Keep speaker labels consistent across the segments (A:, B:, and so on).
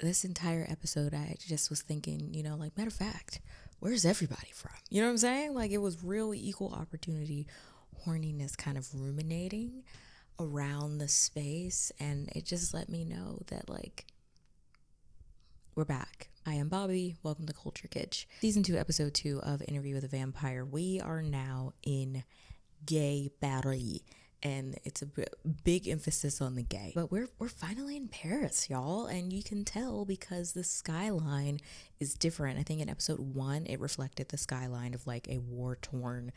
A: this entire episode, I just was thinking, like, matter of fact, where's everybody from? You know what I'm saying? Like, it was real equal opportunity horniness kind of ruminating around the space. And it just let me know that, like, we're back. I am Bobby. Welcome to Culture Kitsch. Season 2, Episode 2 of Interview with a Vampire. We are now in Gay Paris, and it's a big emphasis on the gay. But we're finally in Paris, y'all, and you can tell because the skyline is different. I think in Episode 1, it reflected the skyline of like a war-torn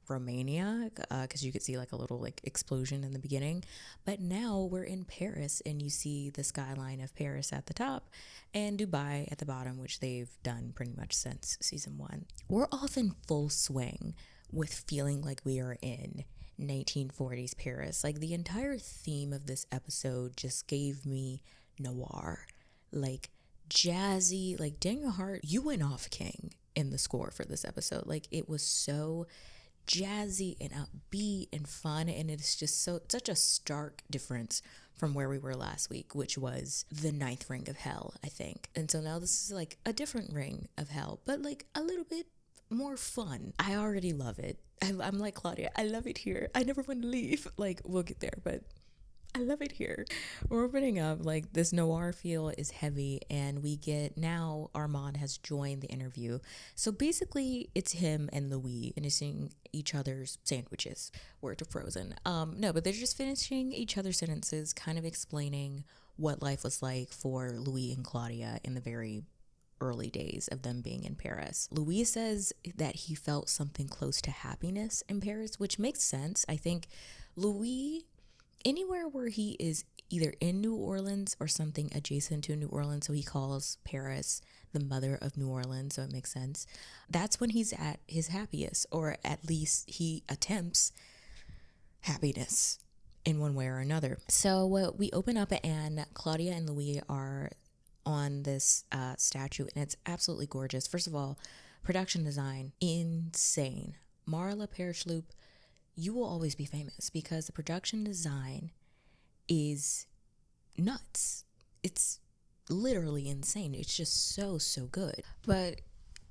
A: Romania, because you could see like a little like explosion in the beginning. But now we're in Paris, and you see the skyline of Paris at the top and Dubai at the bottom, which they've done pretty much since season 1. We're off in full swing with feeling like we are in 1940s Paris. Like, the entire theme of this episode just gave me noir, like jazzy. Like, Daniel Hart, you went off king in the score for this episode. Like, it was so jazzy and upbeat and fun, and it's just such a stark difference from where we were last week, which was the 9th ring of hell, I think. And so now this is like a different ring of hell, but like a little bit more fun. I already love it. I'm like Claudia, I love it here. I never want to leave. Like, we'll get there, but I love it here. We're opening up, like, this noir feel is heavy, and we get now Armand has joined the interview. So basically it's him and Louis finishing each other's sandwiches. Word to Frozen. No, but they're just finishing each other's sentences, kind of explaining what life was like for Louis and Claudia in the very early days of them being in Paris. Louis says that he felt something close to happiness in Paris, which makes sense. I think Louis, anywhere where he is either in New Orleans or something adjacent to New Orleans, so he calls Paris the mother of New Orleans, so it makes sense. That's when he's at his happiest, or at least he attempts happiness in one way or another. So we open up, and Claudia and Louis are on this statue, and it's absolutely gorgeous. First of all, production design, insane. Marla Parashloop, you will always be famous because the production design is nuts. It's literally insane. It's just so good. But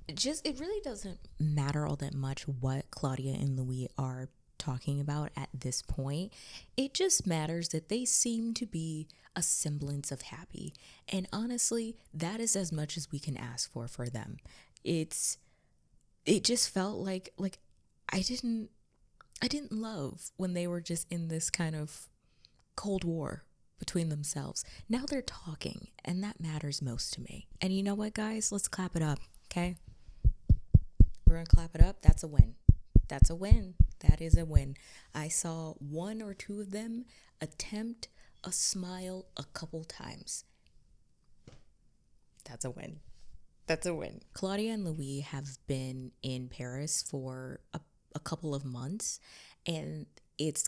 A: it really doesn't matter all that much what Claudia and Louis are talking about at this point. It just matters that they seem to be a semblance of happy, and honestly, that is as much as we can ask for them. It just felt like I didn't love when they were just in this kind of cold war between themselves. Now they're talking, and that matters most to me. And you know what, guys? Let's clap it up, okay? We're gonna clap it up. That's a win. That's a win. That is a win. I saw one or two of them attempt a smile a couple times. That's a win. That's a win. Claudia and Louis have been in Paris for a couple of months, and it's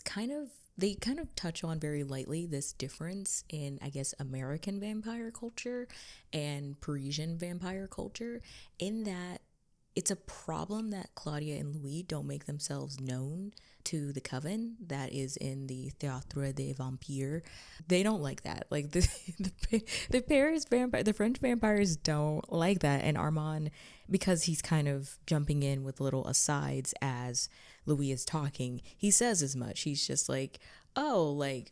A: they kind of touch on very lightly this difference in, I guess, American vampire culture and Parisian vampire culture, in that it's a problem that Claudia and Louis don't make themselves known to the coven that is in the Theatrum Vampirum. They don't like that. Like, the French vampires don't like that. And Armand, because he's kind of jumping in with little asides as Louis is talking, he says as much. He's just like, oh, like,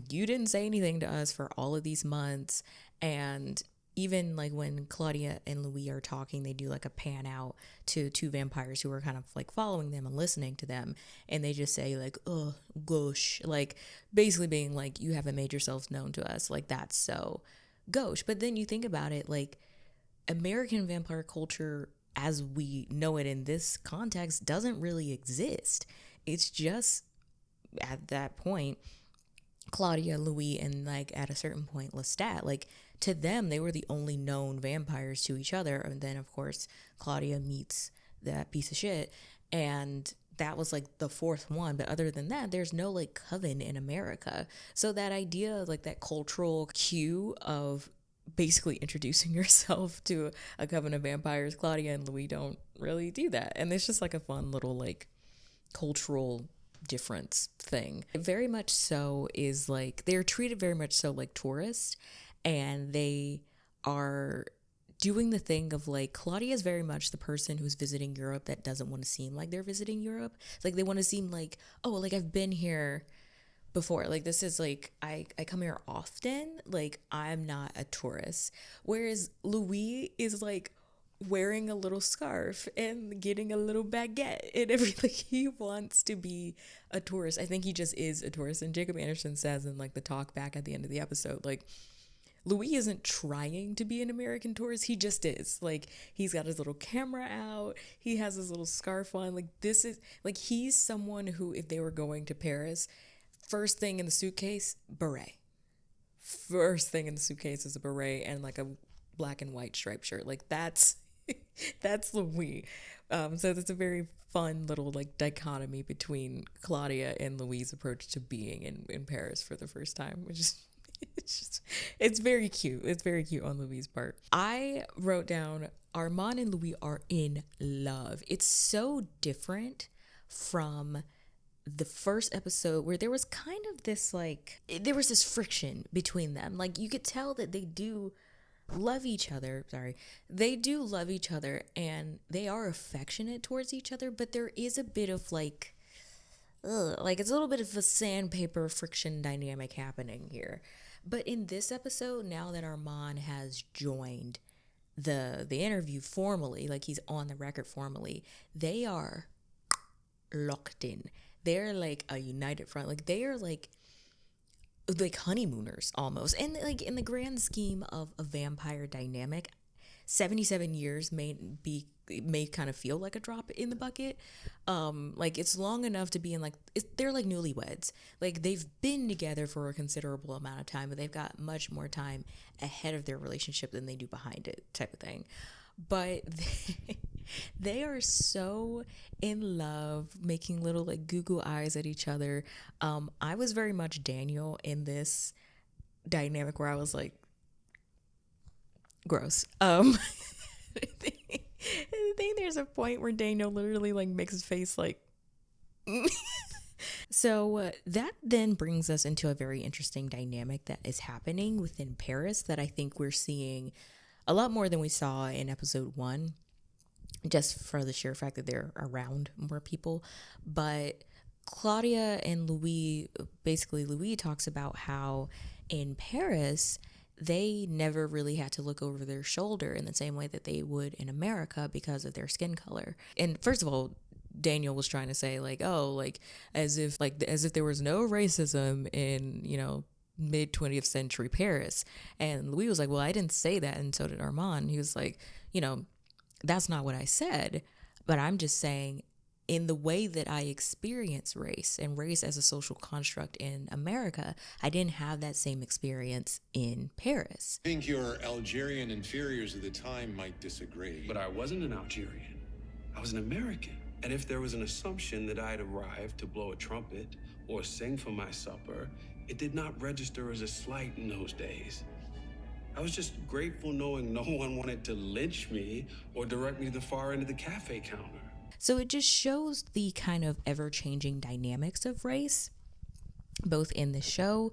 A: you didn't say anything to us for all of these months. And even like when Claudia and Louis are talking, they do like a pan out to two vampires who are kind of like following them and listening to them, and they just say like, oh gosh, like basically being like, you haven't made yourselves known to us. Like, that's so gauche. But then you think about it, like, American vampire culture as we know it in this context doesn't really exist. It's just at that point Claudia, Louis, and like at a certain point Lestat, like, to them they were the only known vampires to each other. And then of course Claudia meets that piece of shit, and that was like the fourth one. But other than that, there's no like coven in America. So that idea, like that cultural cue of basically introducing yourself to a coven of vampires, Claudia and Louis don't really do that. And it's just like a fun little like cultural difference thing. It very much so is like, they're treated very much so like tourists, and they are doing the thing of like, Claudia is very much the person who's visiting Europe that doesn't want to seem like they're visiting Europe. Like they want to seem like, oh, like I've been here before. Like this is like, I come here often. Like I'm not a tourist. Whereas Louis is like wearing a little scarf and getting a little baguette and everything. He wants to be a tourist. I think he just is a tourist. And Jacob Anderson says in like the talk back at the end of the episode, like, Louis isn't trying to be an American tourist. He just is. Like, he's got his little camera out. He has his little scarf on. Like, this is, like, he's someone who, if they were going to Paris, first thing in the suitcase, beret. First thing in the suitcase is a beret and, like, a black and white striped shirt. Like, that's Louis. So that's a very fun little, like, dichotomy between Claudia and Louis' approach to being in Paris for the first time, which is, it's very cute. It's very cute on Louis' part. I wrote down Armand and Louis are in love. It's so different from the first episode where there was kind of this like, there was this friction between them. Like you could tell that they do love each other. Sorry. They do love each other and they are affectionate towards each other, but there is a bit of like, like it's a little bit of a sandpaper friction dynamic happening here. But in this episode, now that Armand has joined the interview formally, like he's on the record formally, they are locked in. They're like a united front. Like they are like honeymooners almost. And like in the grand scheme of a vampire dynamic, 77 years may kind of feel like a drop in the bucket. Like it's long enough to be in like, they're like newlyweds. Like they've been together for a considerable amount of time, but they've got much more time ahead of their relationship than they do behind it, type of thing. But they are so in love, making little like goo eyes at each other. I was very much Daniel in this dynamic where I was like, gross. I think there's a point where Daniel literally like makes his face like so that then brings us into a very interesting dynamic that is happening within Paris that I think we're seeing a lot more than we saw in episode 1, just for the sheer fact that they're around more people. But Claudia and Louis, basically Louis talks about how in Paris they never really had to look over their shoulder in the same way that they would in America because of their skin color. And first of all, Daniel was trying to say like, oh, like as if there was no racism in, you know, mid 20th century Paris. And Louis was like, well, I didn't say that. And so did Armand. He was like, you know, that's not what I said, but I'm just saying in the way that I experience race and race as a social construct in America, I didn't have that same experience in Paris.
B: I think your Algerian inferiors of the time might disagree.
C: But I wasn't an Algerian. I was an American. And if there was an assumption that I had arrived to blow a trumpet or sing for my supper, it did not register as a slight in those days. I was just grateful knowing no one wanted to lynch me or direct me to the far end of the cafe counter.
A: So it just shows the kind of ever-changing dynamics of race, both in the show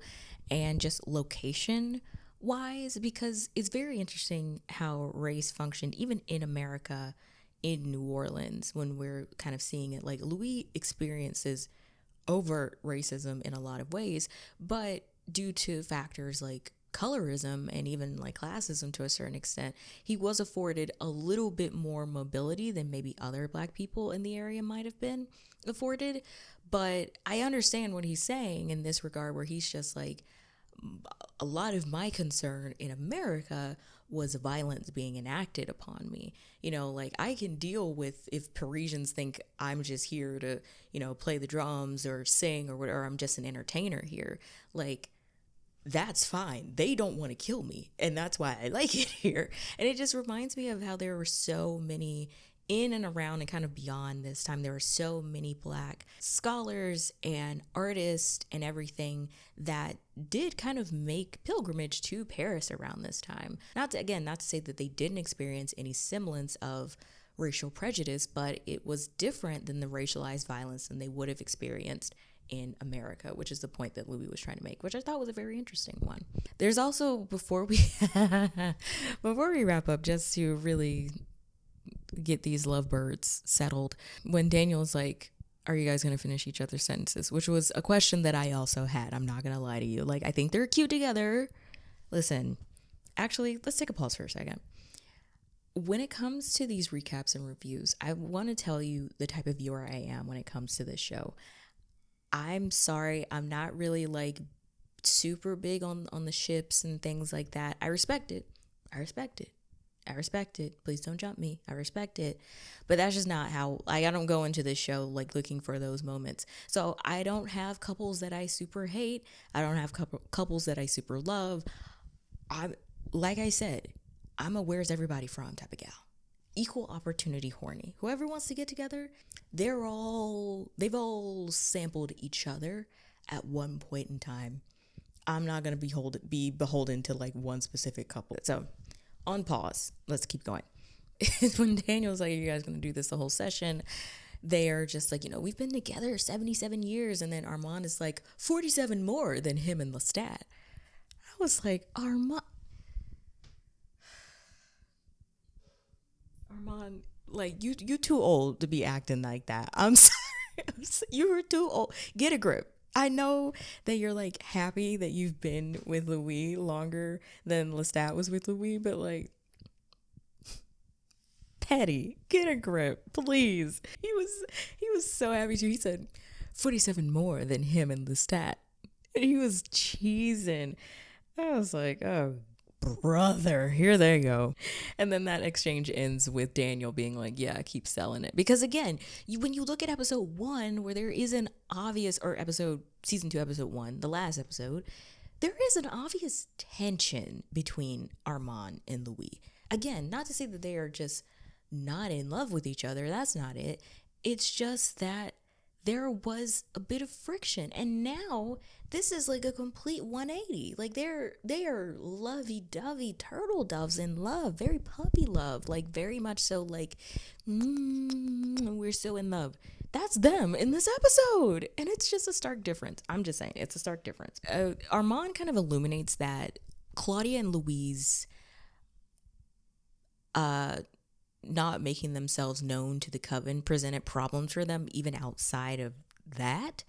A: and just location-wise, because it's very interesting how race functioned even in America, in New Orleans, when we're kind of seeing it. Like Louis experiences overt racism in a lot of ways, but due to factors like colorism and even like classism to a certain extent, he was afforded a little bit more mobility than maybe other Black people in the area might have been afforded. But I understand what he's saying in this regard, where he's just like, a lot of my concern in America was violence being enacted upon me. You know, like I can deal with if Parisians think I'm just here to, you know, play the drums or sing or whatever, I'm just an entertainer here. Like, that's fine. They don't want to kill me, and that's why I like it here. And it just reminds me of how there were so many in and around and kind of beyond this time. There were so many Black scholars and artists and everything that did kind of make pilgrimage to Paris around this time. Not to say that they didn't experience any semblance of racial prejudice, but it was different than the racialized violence than they would have experienced in America, which is the point that Louis was trying to make, which I thought was a very interesting one. There's also, before we wrap up, just to really get these lovebirds settled, when Daniel's like, are you guys going to finish each other's sentences? Which was a question that I also had. I'm not going to lie to you. Like, I think they're cute together. Listen, actually, let's take a pause for a second. When it comes to these recaps and reviews, I want to tell you the type of viewer I am when it comes to this show. I'm sorry, I'm not really like super big on the ships and things like that. I respect it. Please don't jump me. I respect it. But that's just not how, like, I don't go into this show like looking for those moments. So I don't have couples that I super hate. I don't have couples that I super love. Like I said, I'm a where's everybody from type of gal. Equal opportunity horny. Whoever wants to get together, they've all sampled each other at one point in time. I'm not going to be beholden to like one specific couple. So on pause, let's keep going. When Daniel's like, are you guys going to do this the whole session? They are just like, we've been together 77 years. And then Armand is like 47 more than him and Lestat. I was like, Armand, like, you too old to be acting like that. I'm sorry. You were too old. Get a grip. I know that you're like happy that you've been with Louis longer than Lestat was with Louis, but like, Petty, get a grip, please. He was so happy too. He said 47 more than him and Lestat. And he was cheesing. I was like, oh, brother, here they go. And then that exchange ends with Daniel being like, yeah, keep selling it. Because again, when you look at episode 1, where there is an obvious, or season 2, episode 1, the last episode, there is an obvious tension between Armand and Louis. Again, not to say that they are just not in love with each other. That's not it. It's just that there was a bit of friction, and now this is like a complete 180. Like they are lovey-dovey turtle doves in love, very puppy love, like very much so like we're so in love. That's them in this episode, and it's just a stark difference. I'm just saying, it's a stark difference. Armand kind of illuminates that Claudia and Louise not making themselves known to the coven presented problems for them even outside of that.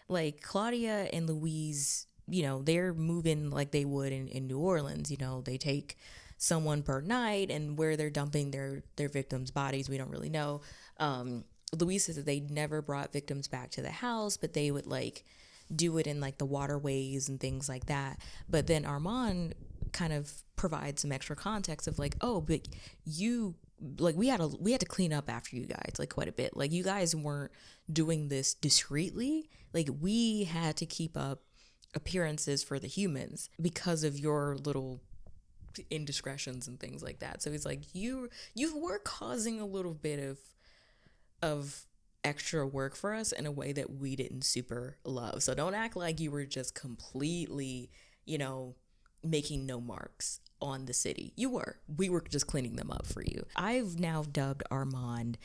A: Like Claudia and Louise, they're moving like they would in New Orleans. They take someone per night, and where they're dumping their victims' bodies, we don't really know. Louise says that they never brought victims back to the house, but they would like do it in like the waterways and things like that. But then Armand kind of provides some extra context of like, oh, but you, like, we had to clean up after you guys like quite a bit. Like, you guys weren't doing this discreetly. Like, we had to keep up appearances for the humans because of your little indiscretions and things like that. So he's like, you were causing a little bit of extra work for us in a way that we didn't super love. So don't act like you were just completely, making no marks on the city. We were just cleaning them up for you. I've now dubbed Armand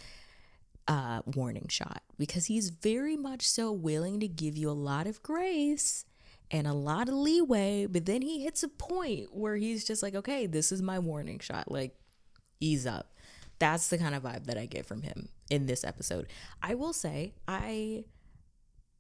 A: warning shot, because he's very much so willing to give you a lot of grace and a lot of leeway, but then he hits a point where he's just like, okay, this is my warning shot, like, ease up. That's the kind of vibe that I get from him in this episode. I will say, I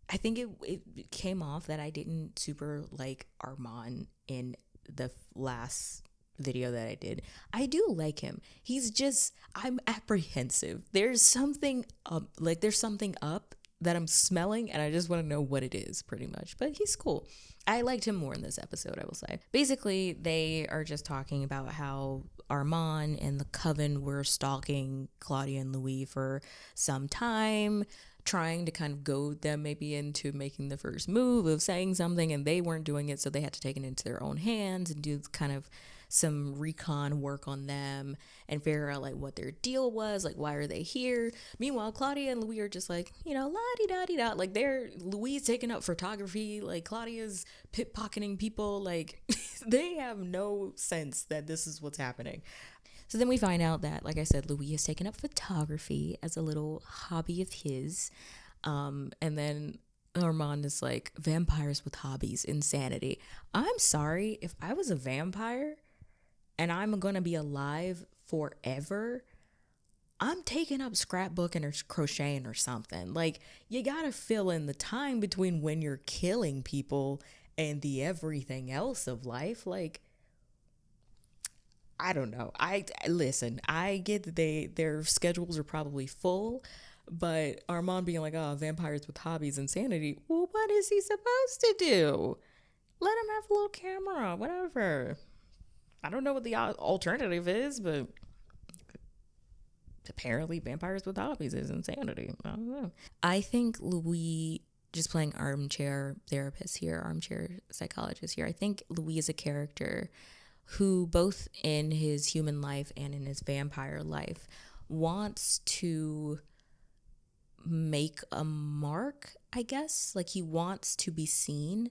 A: think it came off that I didn't super like Armand in the last video that I did. I do like him. He's just, I'm apprehensive. There's something up that I'm smelling, and I just want to know what it is, pretty much. But he's cool. I liked him more in this episode, I will say. Basically, they are just talking about how Armand and the coven were stalking Claudia and Louis for some time, trying to kind of goad them maybe into making the first move of saying something, and they weren't doing it, so they had to take it into their own hands and do kind of some recon work on them and figure out like what their deal was, like why are they here. Meanwhile, Claudia and Louis are just like, la-di-da-di-da, like Louis taking up photography, like Claudia's pickpocketing people, like they have no sense that this is what's happening. So then we find out that, like I said, Louis has taken up photography as a little hobby of his. And then Armand is like, vampires with hobbies, insanity. I'm sorry, if I was a vampire and I'm gonna be alive forever, I'm taking up scrapbooking or crocheting or something. Like, you gotta fill in the time between when you're killing people and the everything else of life. Like, I don't know. I listen. I get that their schedules are probably full, but Armand being like, "Oh, vampires with hobbies, insanity." Well, what is he supposed to do? Let him have a little camera, whatever. I don't know what the alternative is, but apparently, vampires with hobbies is insanity. I don't know. I think Louis, just playing armchair therapist here, armchair psychologist here. I think Louis is a character who, both in his human life and in his vampire life, wants to make a mark, I guess. Like, he wants to be seen.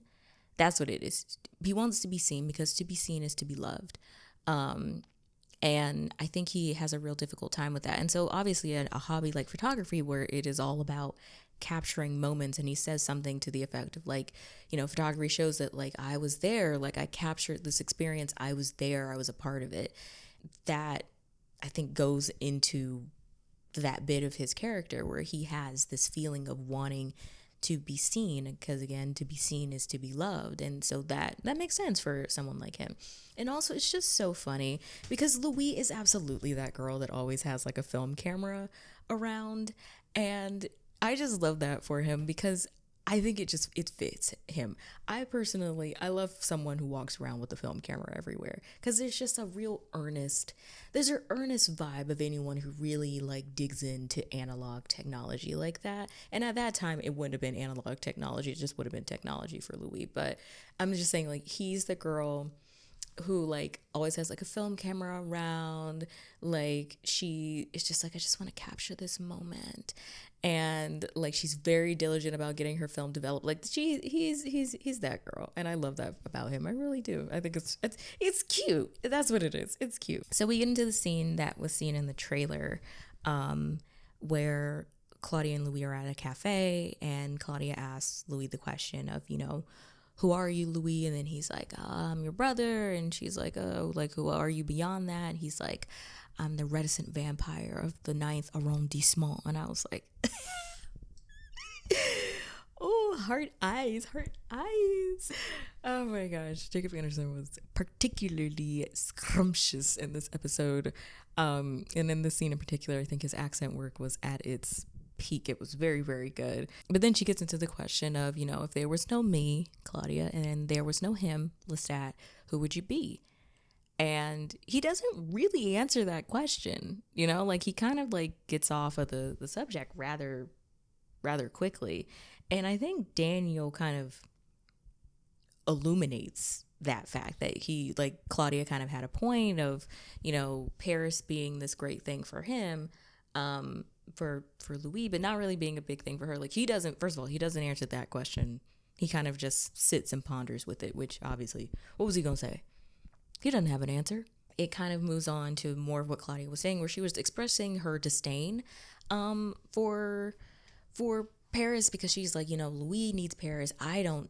A: That's what it is. He wants to be seen because to be seen is to be loved. And I think he has a real difficult time with that. And so obviously a hobby like photography, where it is all about capturing moments, and he says something to the effect of like, you know, photography shows that like I was there, like I captured this experience, I was there, I was a part of it. That I think goes into that bit of his character where he has this feeling of wanting to be seen, because again, to be seen is to be loved. And so that makes sense for someone like him. And also, it's just so funny because Louis is absolutely that girl that always has like a film camera around, and I just love that for him because I think it fits him. I love someone who walks around with a film camera everywhere, because there's just there's an earnest vibe of anyone who really like digs into analog technology like that. And at that time, it wouldn't have been analog technology; it just would have been technology for Louis. But I'm just saying, like, he's the girl who like always has like a film camera around. Like, she is just like, I just want to capture this moment. And like, she's very diligent about getting her film developed. Like, he's that girl, and I love that about him. I really do. I think it's cute. That's what it is. It's cute. So we get into the scene that was seen in the trailer, where Claudia and Louis are at a cafe, and Claudia asks Louis the question of, you know, who are you, Louis? And then he's like, I'm your brother. And she's like, oh, like, who are you beyond that? And he's like, I'm the reticent vampire of the 9th arrondissement. And I was like, oh, heart eyes. Oh my gosh. Jacob Anderson was particularly scrumptious in this episode. And in this scene in particular, I think his accent work was at its peak. It was very, very good. But then she gets into the question of, you know, if there was no me, Claudia, and there was no him, Lestat, who would you be? And he doesn't really answer that question, you know, like he kind of like gets off of the subject rather quickly. And I think Daniel kind of illuminates that fact that he, like, Claudia kind of had a point of, you know, Paris being this great thing for him, for Louis, but not really being a big thing for her. Like, he doesn't answer that question. He kind of just sits and ponders with it, which obviously, what was he gonna say? He doesn't have an answer. It kind of moves on to more of what Claudia was saying, where she was expressing her disdain for Paris, because she's like, you know, Louis needs Paris. I don't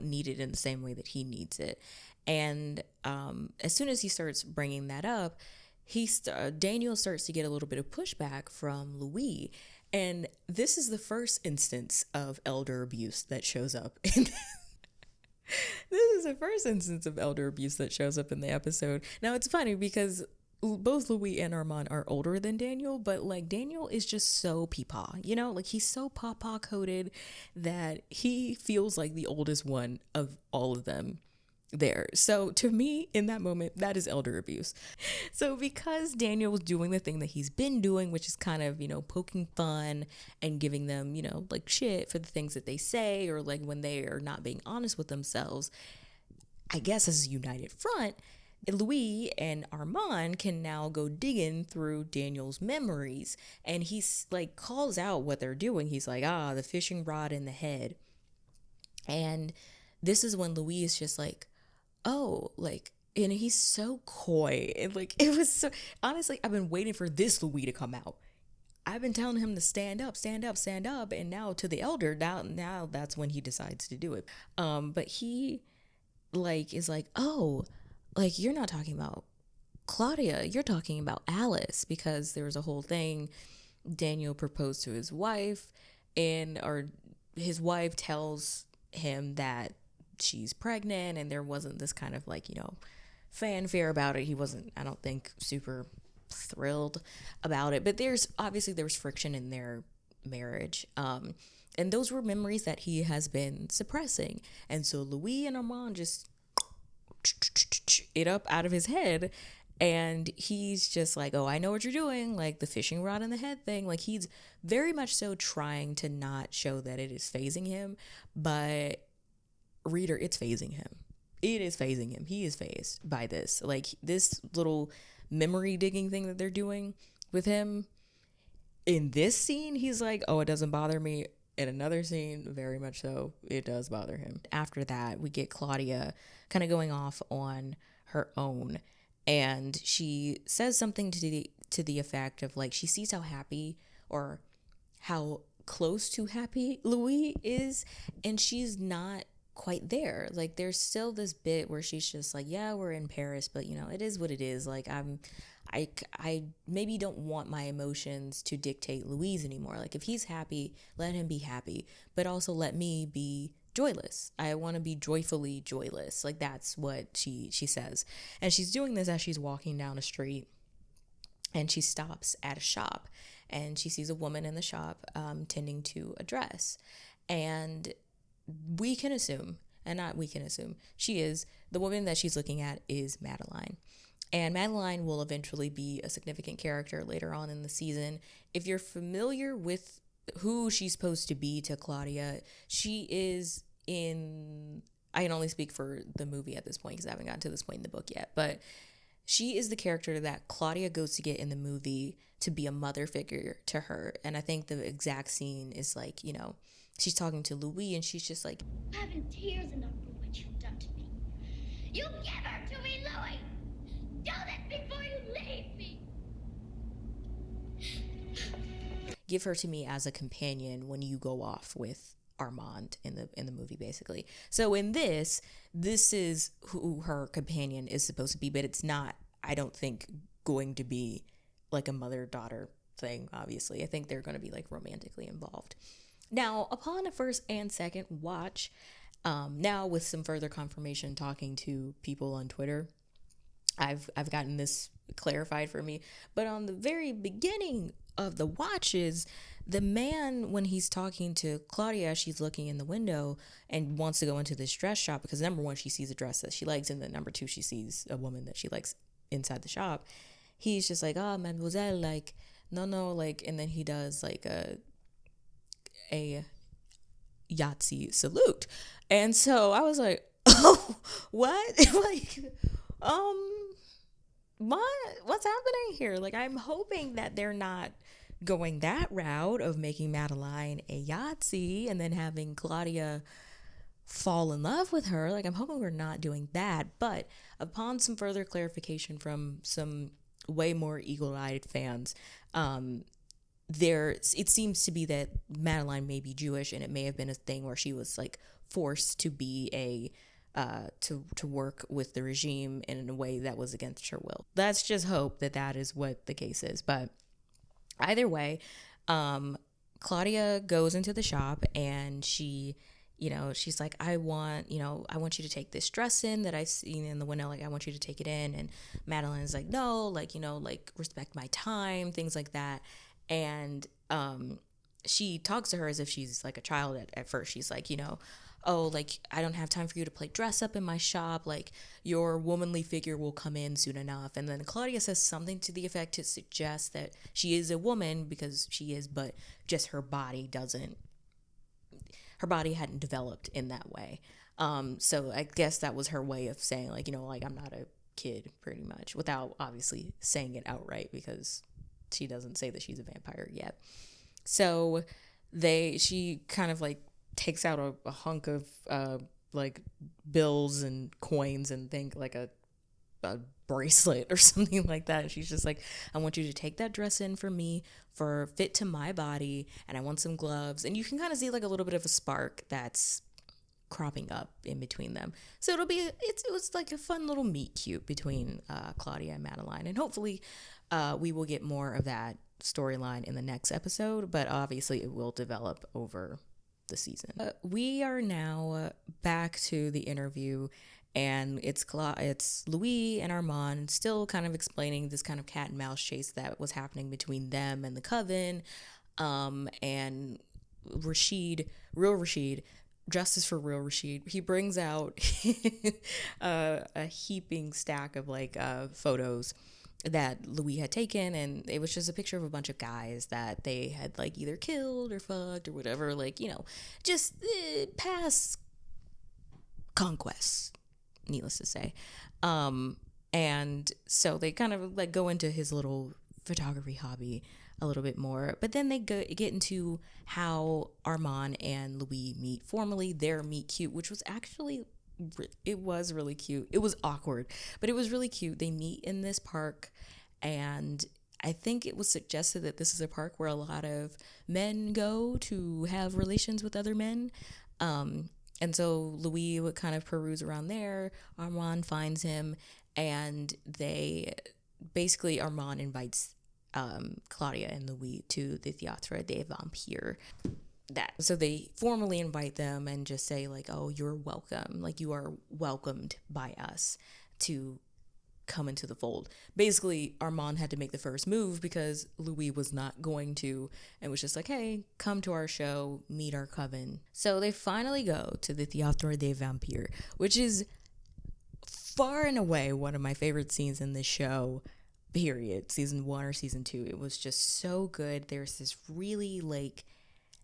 A: need it in the same way that he needs it. And as soon as he starts bringing that up, Daniel starts to get a little bit of pushback from Louis. And this is the first instance of elder abuse that shows up in this is the first instance of elder abuse that shows up in the episode. Now, it's funny because both Louis and Armand are older than Daniel, but like Daniel is just so peepaw, you know, like he's so pawpaw coated that he feels like the oldest one of all of them there. So to me, in that moment, that is elder abuse. So because Daniel was doing the thing that he's been doing, which is kind of, you know, poking fun and giving them, you know, like shit for the things that they say, or like when they are not being honest with themselves, I guess as a united front, Louis and Armand can now go digging through Daniel's memories, and he's like calls out what they're doing. He's like, the fishing rod in the head. And this is when Louis is just like, oh, like, and he's so coy. And like, it was so, honestly, I've been waiting for this Louis to come out. I've been telling him to stand up, stand up, stand up, and now to the elder, now that's when he decides to do it. But he like is like, oh, like you're not talking about Claudia, you're talking about Alice, because there was a whole thing. Daniel proposed to his wife, and or his wife tells him that she's pregnant, and there wasn't this kind of like, fanfare about it. He wasn't, I don't think, super thrilled about it. But there was friction in their marriage. And those were memories that he has been suppressing. And so Louis and Armand just it up out of his head, and he's just like, oh, I know what you're doing, like the fishing rod in the head thing. Like he's very much so trying to not show that it is phasing him, but reader, it's phasing him. It is phasing him. He is phased by this. Like this little memory digging thing that they're doing with him. In this scene, he's like, oh, it doesn't bother me. In another scene, very much so, it does bother him. After that, we get Claudia kind of going off on her own, and she says something to the effect of like, she sees how happy or how close to happy Louis is, and she's not quite there. Like there's still this bit where she's just like, yeah, we're in Paris, but it is what it is. Like I maybe don't want my emotions to dictate Louise anymore. Like if he's happy, let him be happy, but also let me be joyless. I want to be joyfully joyless. Like that's what she says. And she's doing this as she's walking down a street, and she stops at a shop, and she sees a woman in the shop tending to a dress. And we can assume, and not we can assume, she is, the woman that she's looking at is Madeline. And Madeline will eventually be a significant character later on in the season. If you're familiar with who she's supposed to be to Claudia, she is in, I can only speak for the movie at this point because I haven't gotten to this point in the book yet, but she is the character that Claudia goes to get in the movie to be a mother figure to her. And I think the exact scene is like, she's talking to Louis, and she's just like,
D: I haven't tears enough for what you've done to me. You give her to me, Louis! Do this before you leave me!
A: give her to me as a companion when you go off with Armand in the movie, basically. So in this is who her companion is supposed to be, but it's not, I don't think, going to be like a mother-daughter thing, obviously. I think they're going to be like romantically involved. Now, upon a first and second watch, now with some further confirmation talking to people on Twitter, I've gotten this clarified for me. But on the very beginning of the watches, the man, when he's talking to Claudia, she's looking in the window and wants to go into this dress shop because number one, she sees a dress that she likes, and then number two, she sees a woman that she likes inside the shop. He's just like, oh, mademoiselle, like, no, like, and then he does like a Yahtzee salute. And so I was like, oh, what? Like, what's happening here? Like, I'm hoping that they're not going that route of making Madeline a Yahtzee and then having Claudia fall in love with her. Like, I'm hoping we're not doing that. But upon some further clarification from some way more eagle-eyed fans, it seems to be that Madeline may be Jewish, and it may have been a thing where she was like forced to be to work with the regime in a way that was against her will. Let's just hope that is what the case is. But either way, Claudia goes into the shop, and she's like, I want you to take this dress in that I've seen in the window. Like, I want you to take it in. And Madeline is like, no, like, like, respect my time, things like that. And she talks to her as if she's like a child at first. She's like, oh, like, I don't have time for you to play dress up in my shop. Like, your womanly figure will come in soon enough. And then Claudia says something to the effect to suggest that she is a woman, because she is, but just her body hadn't developed in that way. So I guess that was her way of saying, like, like, I'm not a kid, pretty much, without obviously saying it outright, because she doesn't say that she's a vampire yet. So she kind of like takes out a hunk of like bills and coins and think like a a bracelet or something like that. She's just like, I want you to take that dress in for me for fit to my body, and I want some gloves. And you can kind of see like a little bit of a spark that's cropping up in between them. So it was like a fun little meet cute between Claudia and Madeline, and hopefully we will get more of that storyline in the next episode, but obviously it will develop over the season. We are now back to the interview, and it's Louis and Armand still kind of explaining this kind of cat and mouse chase that was happening between them and the coven, and real Rashid, justice for real Rashid, he brings out a heaping stack of like photos that Louis had taken, and it was just a picture of a bunch of guys that they had like either killed or fucked or whatever, like, you know, just past conquests, needless to say. And so they kind of like go into his little photography hobby a little bit more, but then they get into how Armand and Louis meet formally, their meet cute, which was actually, it was really cute. It was awkward, but it was really cute. They meet in this park, and I think it was suggested that this is a park where a lot of men go to have relations with other men. And so Louis would kind of peruse around there. Armand finds him, and Armand invites Claudia and Louis to the Theatrum Vampirum. So they formally invite them and just say like, oh, you're welcome. Like, you are welcomed by us to come into the fold. Basically, Armand had to make the first move because Louis was not going to, and was just like, hey, come to our show, meet our coven. So they finally go to the Theatrum Vampirum, which is far and away one of my favorite scenes in this show, period. Season 1 or season 2. It was just so good. There's this really like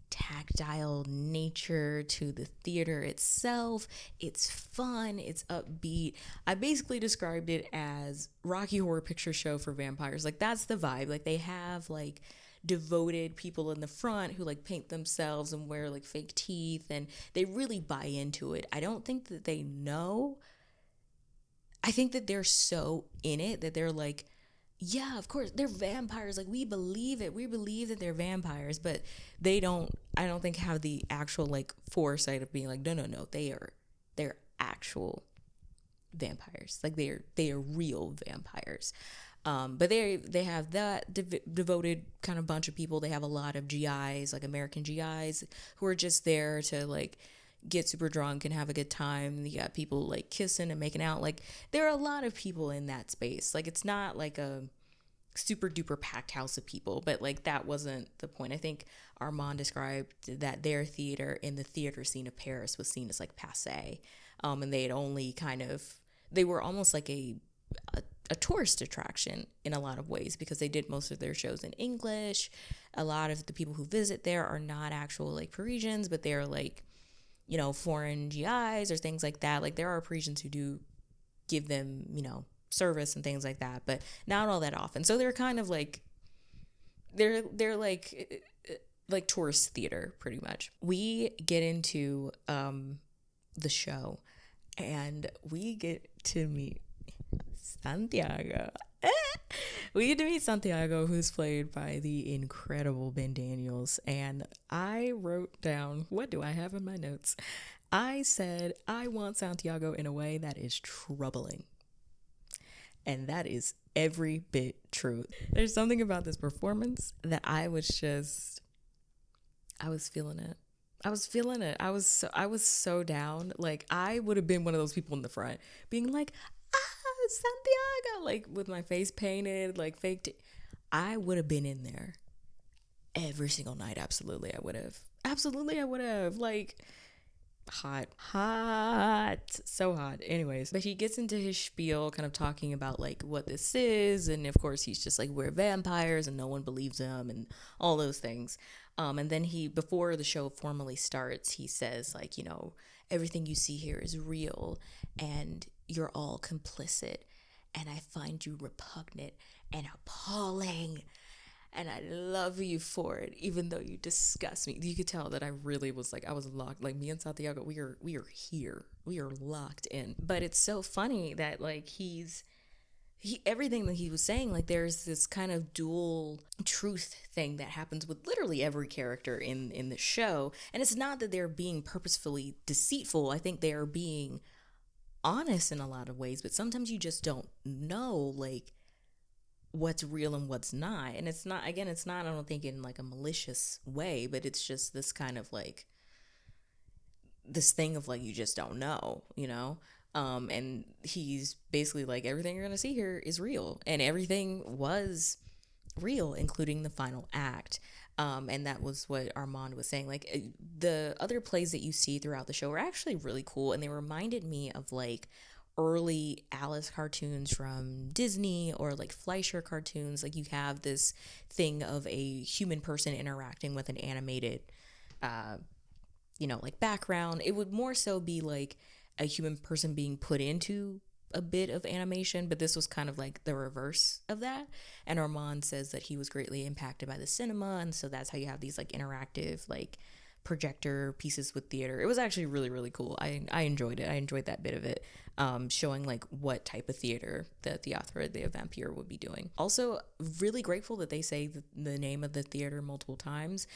A: tactile nature to the theater itself. It's fun, it's upbeat. I basically described it as Rocky Horror Picture Show for vampires. Like, that's the vibe. Like, they have like devoted people in the front who like paint themselves and wear like fake teeth, and they really buy into it. I don't think that they know. I think that they're so in it that they're like, yeah, of course, they're vampires. Like, we believe it. We believe that they're vampires, but I don't think have the actual like foresight of being like, no, they're actual vampires. Like, they are real vampires. But they have that devoted kind of bunch of people. They have a lot of GIs, like American GIs, who are just there to like get super drunk and have a good time. You got people like kissing and making out. Like, there are a lot of people in that space. Like, it's not like a super duper packed house of people, but like that wasn't the point. I think Armand described that their theater in the theater scene of Paris was seen as like passe, and they were almost like a tourist attraction in a lot of ways, because they did most of their shows in English. A lot of the people who visit there are not actual like Parisians, but they're like, you know, foreign GIs or things like that. Like, there are Parisians who do give them, you know, service and things like that, but not all that often. So they're kind of like, they're like tourist theater pretty much. We get into the show, and we get to meet Santiago. We get to meet Santiago, who's played by the incredible Ben Daniels. And I wrote down, what do I have in my notes? I said, I want Santiago in a way that is troubling. And that is every bit true. There's something about this performance that I was feeling it. I was so down. Like, I would have been one of those people in the front being like, Santiago, like with my face painted, like faked. I would have been in there every single night. Absolutely, I would have. Like, hot, so hot. Anyways, but he gets into his spiel, kind of talking about like what this is, and of course he's just like, we're vampires, and no one believes him, and all those things. And then before the show formally starts, he says like, you know, everything you see here is real, and you're all complicit, and I find you repugnant and appalling, and I love you for it, even though you disgust me. You could tell that I really was like, I was locked. Like, me and Santiago, we are here. We are locked in. But it's so funny that like he's everything that he was saying, like there's this kind of dual truth thing that happens with literally every character in the show. And it's not that they're being purposefully deceitful. I think they are being honest in a lot of ways, but sometimes you just don't know like what's real and what's not. And it's not, again, it's not, I don't think in like a malicious way, but it's just this kind of like this thing of like you just don't know, you know. And he's basically like, everything you're gonna see here is real, and everything was real, including the final act. And that was what Armand was saying. Like the other plays that you see throughout the show are actually really cool, and they reminded me of like early Alice cartoons from Disney, or like Fleischer cartoons. Like you have this thing of a human person interacting with an animated like background. It would more so be like a human person being put into a bit of animation, but this was kind of like the reverse of that. And Armand says that he was greatly impacted by the cinema, and so that's how you have these like interactive like projector pieces with theater. It was actually really, really cool. I enjoyed it. I enjoyed that bit of it, showing like what type of theater the Theatrum Vampirum would be doing. Also, really grateful that they say the name of the theater multiple times,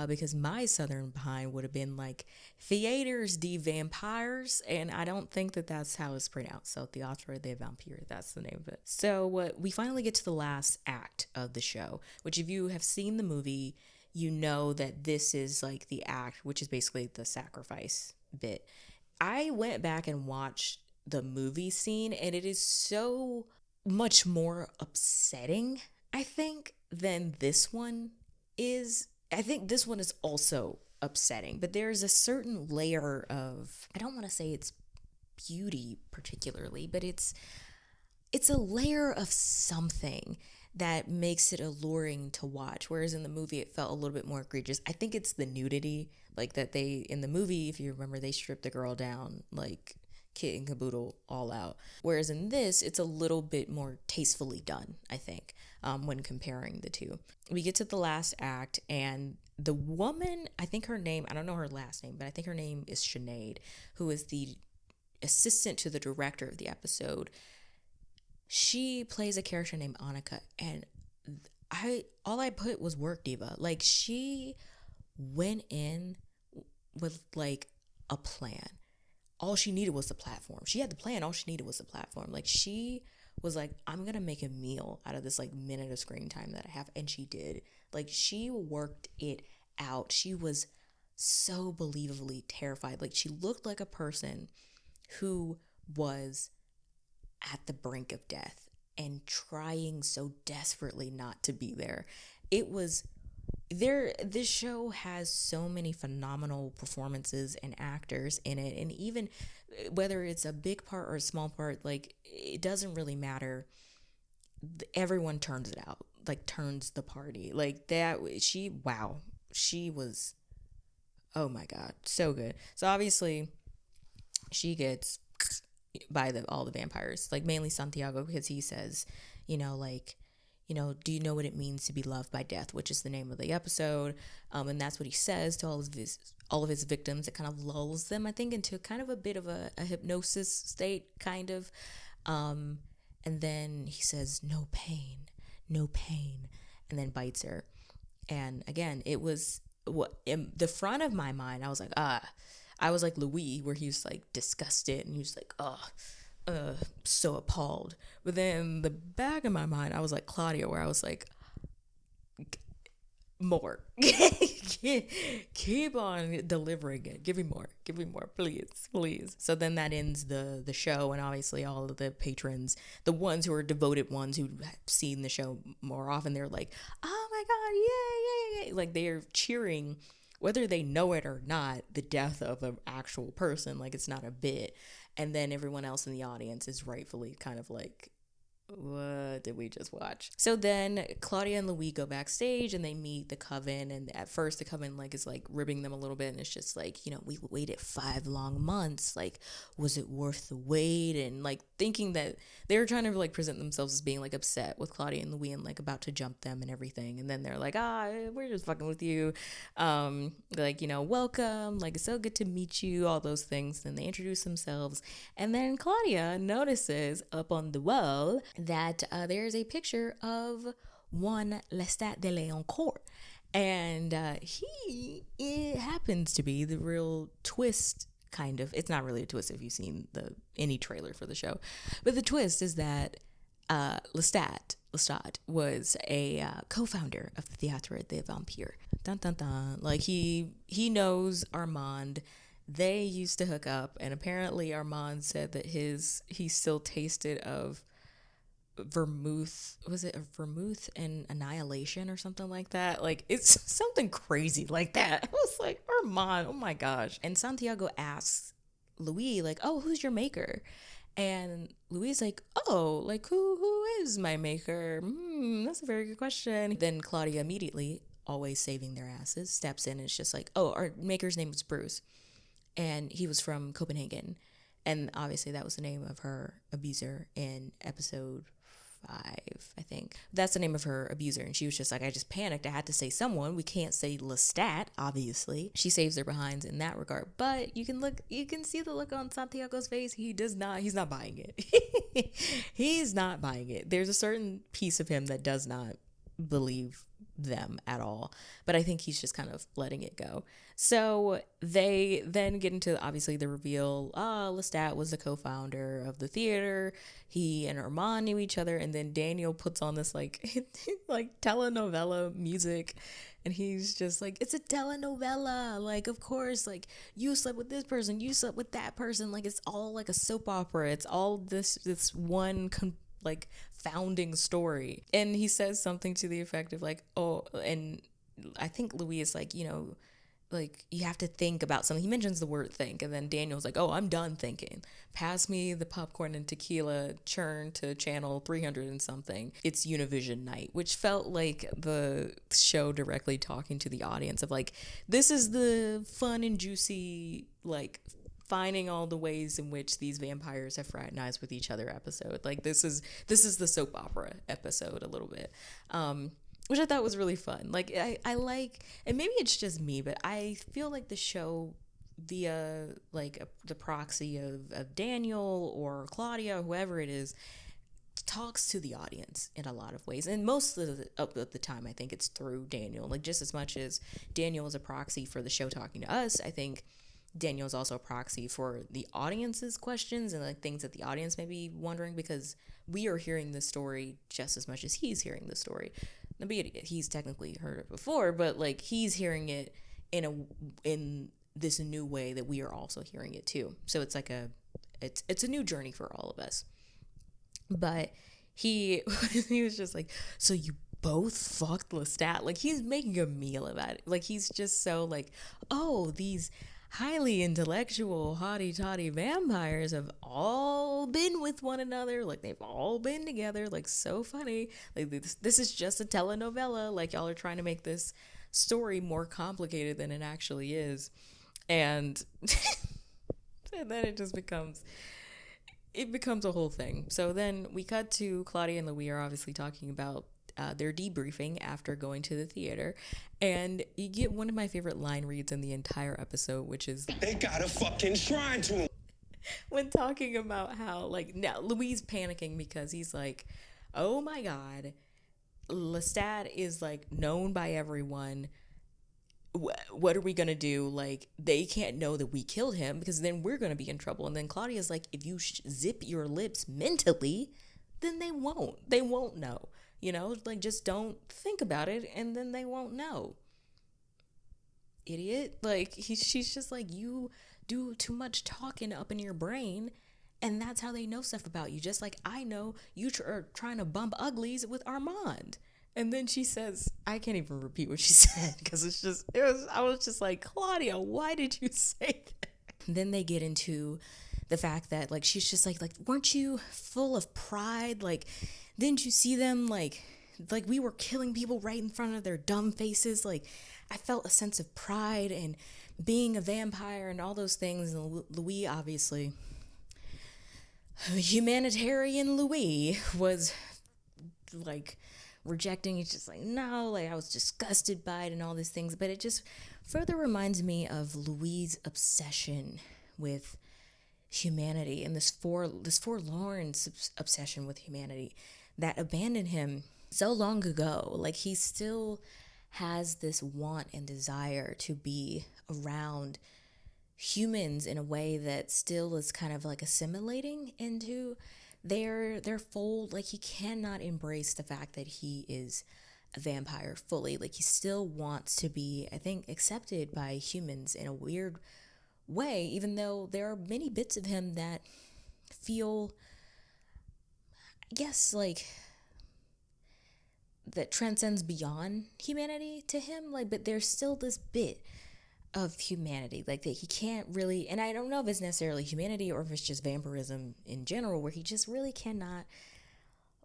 A: because my Southern behind would have been like Theaters de Vampires, and I don't think that that's how it's pronounced. So Theatrum Vampirum, that's the name of it. So we finally get to the last act of the show, which if you have seen the movie, you know that this is like the act, which is basically the sacrifice bit. I went back and watched the movie scene, and it is so much more upsetting, I think, than this one is. I think this one is also upsetting, but there's a certain layer of, I don't want to say it's beauty particularly, but it's a layer of something that makes it alluring to watch, whereas in the movie it felt a little bit more egregious. I think it's the nudity, like that they, in the movie, if you remember, they stripped the girl down like kit and caboodle all out, whereas in this it's a little bit more tastefully done, I think, when comparing the two. We get to the last act, and the woman, I think her name, I don't know her last name, but I think her name is Sinead, who is the assistant to the director of the episode. She plays a character named Annika, and all I put was work diva. Like, she went in with like a plan. All she needed was the platform. She had the plan. All she needed was the platform. Like, she was like, I'm gonna make a meal out of this like minute of screen time that I have, and she did. Like, she worked it out. She was so believably terrified. Like, she looked like a person who was at the brink of death and trying so desperately not to be there. It was there. This show has so many phenomenal performances and actors in it, and even whether it's a big part or a small part, like, it doesn't really matter. Everyone turns it out, like turns the party like that. She was, oh my god, so good. So obviously she gets by all the vampires, like mainly Santiago, because he says, do you know what it means to be loved by death, which is the name of the episode. And that's what he says to all of his victims. It kind of lulls them, I think, into kind of a bit of a hypnosis state, kind of. And then he says, no pain, and then bites her. And again, it was what in the front of my mind, I was like Louis, where he was like disgusted and he was like, so appalled. But then the back of my mind, I was like Claudia, where I was like, more. Keep on delivering it. Give me more, please. So then that ends the show, and obviously all of the patrons, the ones who are devoted ones who have seen the show more often, they're like, oh my god, yay. Like, they're cheering, whether they know it or not, the death of an actual person. Like, it's not a bit. And then everyone else in the audience is rightfully kind of like, what did we just watch? So then Claudia and Louis go backstage and they meet the coven, and at first the coven is ribbing them a little bit, and it's just like, we waited 5 long months, like, was it worth the wait? And like thinking that they were trying to present themselves as being upset with Claudia and Louis and about to jump them and everything, and then they're like, we're just fucking with you, welcome, it's so good to meet you, all those things. Then they introduce themselves, and then Claudia notices up on the wall that there's a picture of one Lestat de Leoncourt. And it happens to be the real twist, kind of. It's not really a twist if you've seen any trailer for the show. But the twist is that Lestat was a co-founder of the Theatrum Vampirum. Dun dun dun. Like he knows Armand. They used to hook up, and apparently Armand said that he still tasted of vermouth. Was it a vermouth and annihilation or something like that? Like, it's something crazy like that. I was like, Armand, oh my gosh. And Santiago asks Louis, like, oh, who's your maker? And Louis is like, oh, like, who is my maker? That's a very good question. Then Claudia immediately, always saving their asses, steps in and it's just like, oh, our maker's name was Bruce. And he was from Copenhagen. And obviously that was the name of her abuser in episode 5, I think. That's the name of her abuser. And she was just like, I just panicked. I had to say someone. We can't say Lestat, obviously. She saves their behinds in that regard. But you can see the look on Santiago's face. He's not buying it. He's not buying it. There's a certain piece of him that does not believe them at all, but I think he's just kind of letting it go. So they then get into obviously the reveal. Lestat was the co-founder of the theater. He and Armand knew each other, and then Daniel puts on this like like telenovela music, and he's just like, it's a telenovela, like, of course, like, you slept with this person, you slept with that person, like, it's all like a soap opera. It's all this one like founding story. And he says something to the effect of like, oh, and I think Louis is like, like, you have to think about something. He mentions the word think, and then Daniel's like, oh, I'm done thinking. Pass me the popcorn and tequila, churn to channel 300 and something. It's Univision night, which felt like the show directly talking to the audience of like, this is the fun and juicy, like, finding all the ways in which these vampires have fraternized with each other episode. Like, this is the soap opera episode a little bit, which I thought was really fun. Like, I like, and maybe it's just me, but I feel like the show via like the proxy of Daniel or Claudia, whoever it is, talks to the audience in a lot of ways. And most of the time, I think it's through Daniel. Like, just as much as Daniel is a proxy for the show talking to us, I think Daniel is also a proxy for the audience's questions and like things that the audience may be wondering, because we are hearing the story just as much as he's hearing the story. He's technically heard it before, but like, he's hearing it in this new way that we are also hearing it too. So it's like it's a new journey for all of us. But he was just like, so you both fucked Lestat? Like, he's making a meal about it. Like, he's just so like, oh, these highly intellectual hottie-toddy vampires have all been with one another. Like, they've all been together. Like, so funny. Like, this is just a telenovela. Like, y'all are trying to make this story more complicated than it actually is. And, and then it just becomes a whole thing. So then we cut to Claudia and Louis are obviously talking about their debriefing after going to the theater, and you get one of my favorite line reads in the entire episode, which is,
C: They got a fucking shrine to him.
A: when talking about how, like, now Louis panicking because he's like, oh my god, Lestat is like known by everyone. What are we gonna do? Like, they can't know that we killed him, because then we're gonna be in trouble. And then Claudia's like, if you zip your lips mentally, then they won't know. Like, just don't think about it, and then they won't know. Idiot. Like, she's just like, you do too much talking up in your brain, and that's how they know stuff about you. Just like I know you are trying to bump uglies with Armand. And then she says, I can't even repeat what she said, because I was just like, Claudia, why did you say that? Then they get into the fact that, like, she's just like, weren't you full of pride? Like, didn't you see them? Like we were killing people right in front of their dumb faces. Like, I felt a sense of pride and being a vampire and all those things. And Louis, obviously, humanitarian Louis, was like rejecting. It's just like, no, like, I was disgusted by it and all these things. But it just further reminds me of Louis' obsession with humanity and this forlorn obsession with humanity that abandoned him so long ago. Like, he still has this want and desire to be around humans in a way that still is kind of like assimilating into their fold. Like, he cannot embrace the fact that he is a vampire fully. Like, he still wants to be, I think, accepted by humans in a weird way, even though there are many bits of him that feel, I guess, like, that transcends beyond humanity to him. Like, but there's still this bit of humanity, like, that he can't really, and I don't know if it's necessarily humanity or if it's just vampirism in general, where he just really cannot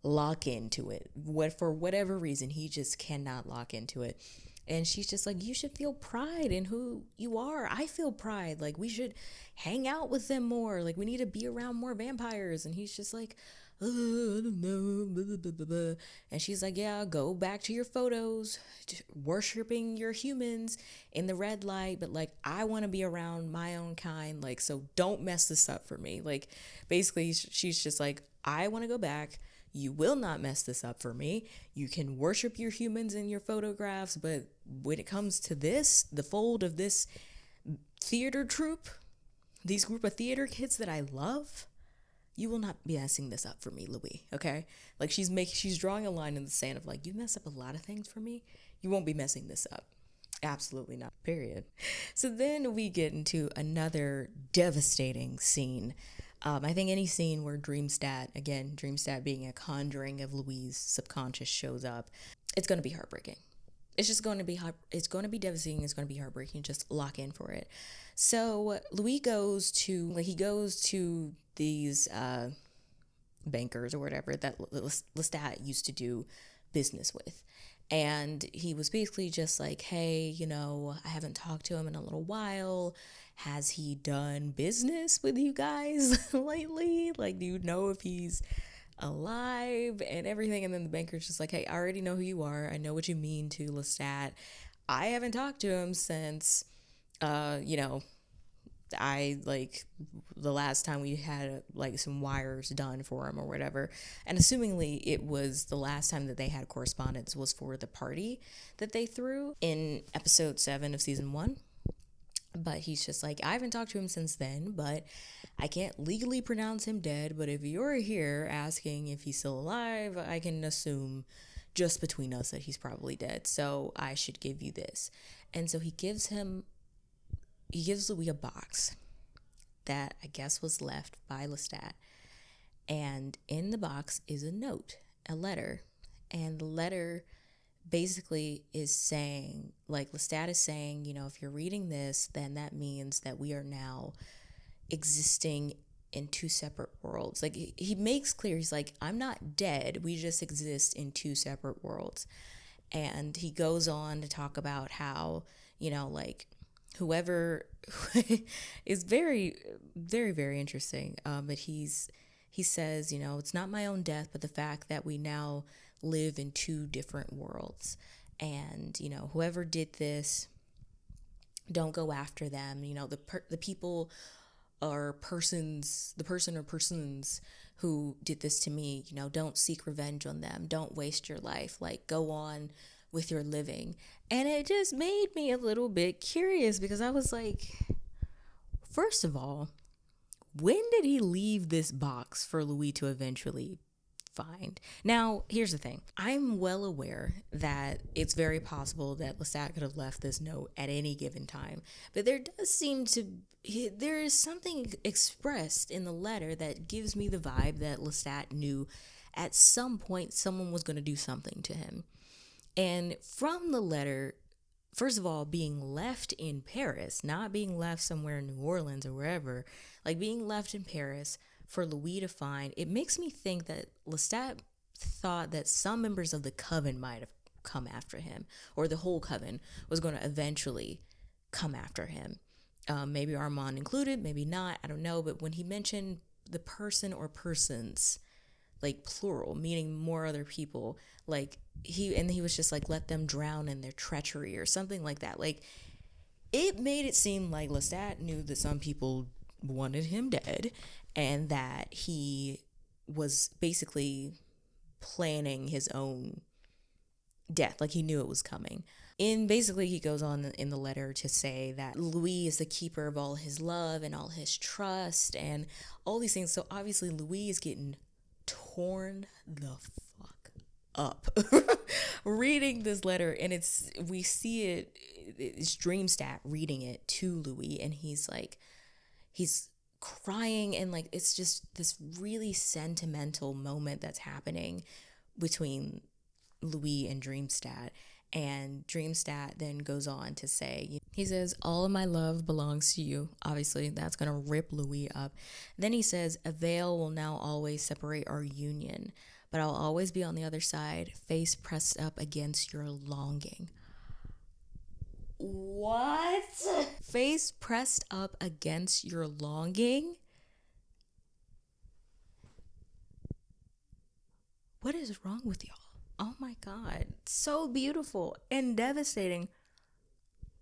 A: lock into it. For whatever reason, he just cannot lock into it. And she's just like, you should feel pride in who you are. I feel pride. Like, we should hang out with them more. Like, we need to be around more vampires. And he's just like, oh, I don't know. Blah, blah, blah, blah. And she's like, yeah, go back to your photos, worshiping your humans in the red light. But, like, I want to be around my own kind. Like, so don't mess this up for me. Like, basically, she's just like, I want to go back. You will not mess this up for me. You can worship your humans in your photographs, but when it comes to this, the fold of this theater troupe, these group of theater kids that I love, you will not be messing this up for me, Louis, okay? Like, she's drawing a line in the sand of, like, you mess up a lot of things for me, you won't be messing this up. Absolutely not, period. So then we get into another devastating scene. I think any scene where Dreamstat being a conjuring of Louis' subconscious shows up, it's going to be heartbreaking. It's just going to be it's going to be devastating. It's going to be heartbreaking. Just lock in for it. So Louis goes to these bankers or whatever that Lestat used to do business with. And he was basically just like, hey, I haven't talked to him in a little while. Has he done business with you guys lately? Like, do you know if he's alive and everything? And then the banker's just like, hey, I already know who you are. I know what you mean to Lestat. I haven't talked to him since, I, like, the last time we had, like, some wires done for him or whatever. And assumingly it was the last time that they had correspondence was for the party that they threw in episode 7 of season 1. But he's just like, I haven't talked to him since then, but I can't legally pronounce him dead. But if you're here asking if he's still alive, I can assume just between us that he's probably dead. So I should give you this. And so he gives Louis a box that I guess was left by Lestat. And in the box is a note, a letter. And the letter basically is saying, like, Lestat is saying, if you're reading this, then that means that we are now existing in two separate worlds. Like, he makes clear, he's like, I'm not dead. We just exist in two separate worlds. And he goes on to talk about how, like, whoever is very, very, very interesting. But he says, it's not my own death, but the fact that we now live in two different worlds. And, whoever did this, don't go after them. The people or persons, the person or persons who did this to me, don't seek revenge on them. Don't waste your life. Like, go on with your living. And it just made me a little bit curious because I was like, first of all, when did he leave this box for Louis to eventually find? Now, here's the thing. I'm well aware that it's very possible that Lestat could have left this note at any given time, but there is something expressed in the letter that gives me the vibe that Lestat knew at some point someone was going to do something to him. And from the letter, first of all, being left in Paris, not being left somewhere in New Orleans or wherever, like being left in Paris for Louis to find, it makes me think that Lestat thought that some members of the coven might have come after him, or the whole coven was going to eventually come after him. Maybe Armand included, maybe not, I don't know. But when he mentioned the person or persons, like plural, meaning more other people, like he was just like, let them drown in their treachery or something like that. Like, it made it seem like Lestat knew that some people wanted him dead, and that he was basically planning his own death. Like, he knew it was coming. And basically, he goes on in the letter to say that Louis is the keeper of all his love and all his trust and all these things. So obviously, Louis is getting torn the fuck up reading this letter. And we see it's Dreamstat reading it to Louis, and he's crying, and like, it's just this really sentimental moment that's happening between Louis and Dreamstat. And Dreamstat then goes on to say, he says, all of my love belongs to you. Obviously, that's going to rip Louis up. Then he says, a veil will now always separate our union, but I'll always be on the other side, face pressed up against your longing. What? Face pressed up against your longing? What is wrong with y'all? Oh my God. So beautiful and devastating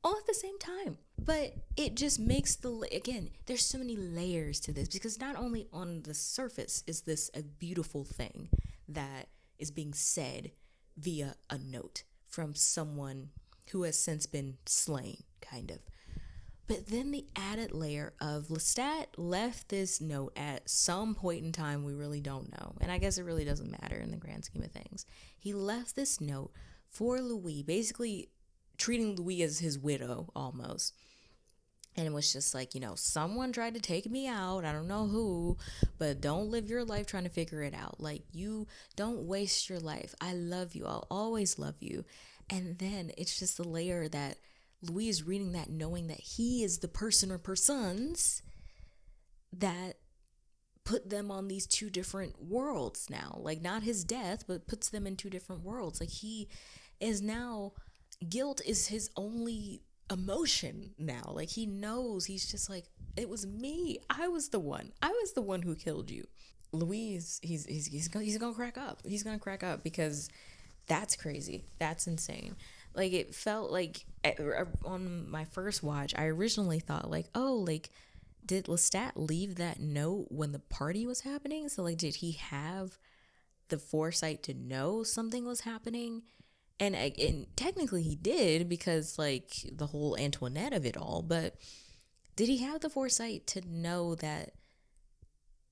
A: all at the same time. But it just makes again, there's so many layers to this, because not only on the surface is this a beautiful thing that is being said via a note from someone who has since been slain, kind of. But then the added layer of Lestat left this note at some point in time, we really don't know. And I guess it really doesn't matter in the grand scheme of things. He left this note for Louis, basically treating Louis as his widow almost. And it was just like, someone tried to take me out. I don't know who, but don't live your life trying to figure it out. Like, you don't waste your life. I love you. I'll always love you. And then it's just the layer that Louis is reading that, knowing that he is the person or persons that put them on these two different worlds now. Like, not his death, but puts them in two different worlds. Like, he is now, guilt is his only emotion now. Like, he knows, he's just like, it was me. I was the one who killed you. Louis, he's gonna crack up. He's gonna crack up, because that's crazy. That's insane. Like, it felt like on my first watch, I originally thought like, oh, like, did Lestat leave that note when the party was happening? So like, did he have the foresight to know something was happening? And technically he did, because like the whole Antoinette of it all, but did he have the foresight to know that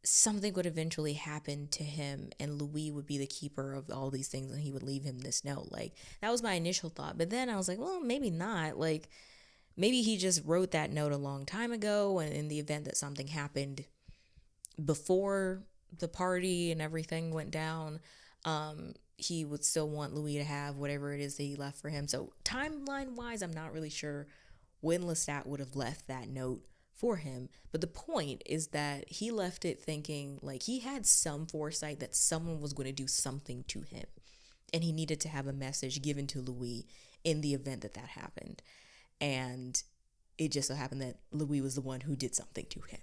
A: something would eventually happen to him and Louis would be the keeper of all these things and he would leave him this note? Like, that was my initial thought. But then I was like, well, maybe not. Like, maybe he just wrote that note a long time ago, and in the event that something happened before the party and everything went down, he would still want Louis to have whatever it is that he left for him. So timeline wise, I'm not really sure when Lestat would have left that note for him. But the point is that he left it thinking like he had some foresight that someone was going to do something to him, and he needed to have a message given to Louis in the event that happened. And it just so happened that Louis was the one who did something to him,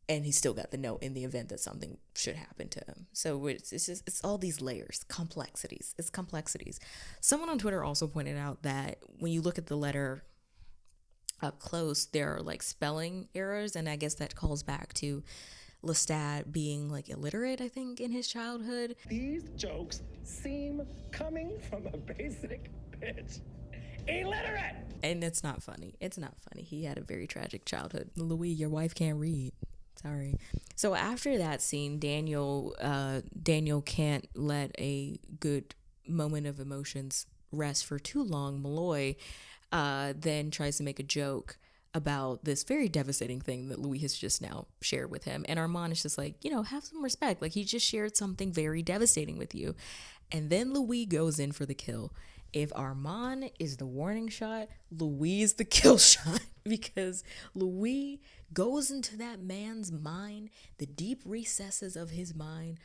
A: and he still got the note in the event that something should happen to him. So it's all these layers, complexities. It's complexities. Someone on Twitter also pointed out that when you look at the letter up close, there are like spelling errors, and I guess that calls back to Lestat being like illiterate, I think, in his childhood.
E: These jokes seem coming from a basic bitch. Illiterate!
A: And it's not funny. It's not funny. He had a very tragic childhood. Louis, your wife can't read. Sorry. So after that scene, Daniel can't let a good moment of emotions rest for too long. Malloy then tries to make a joke about this very devastating thing that Louis has just now shared with him. And Armand is just like, have some respect. Like, he just shared something very devastating with you. And then Louis goes in for the kill. If Armand is the warning shot, Louis is the kill shot, because Louis goes into that man's mind, the deep recesses of his mind,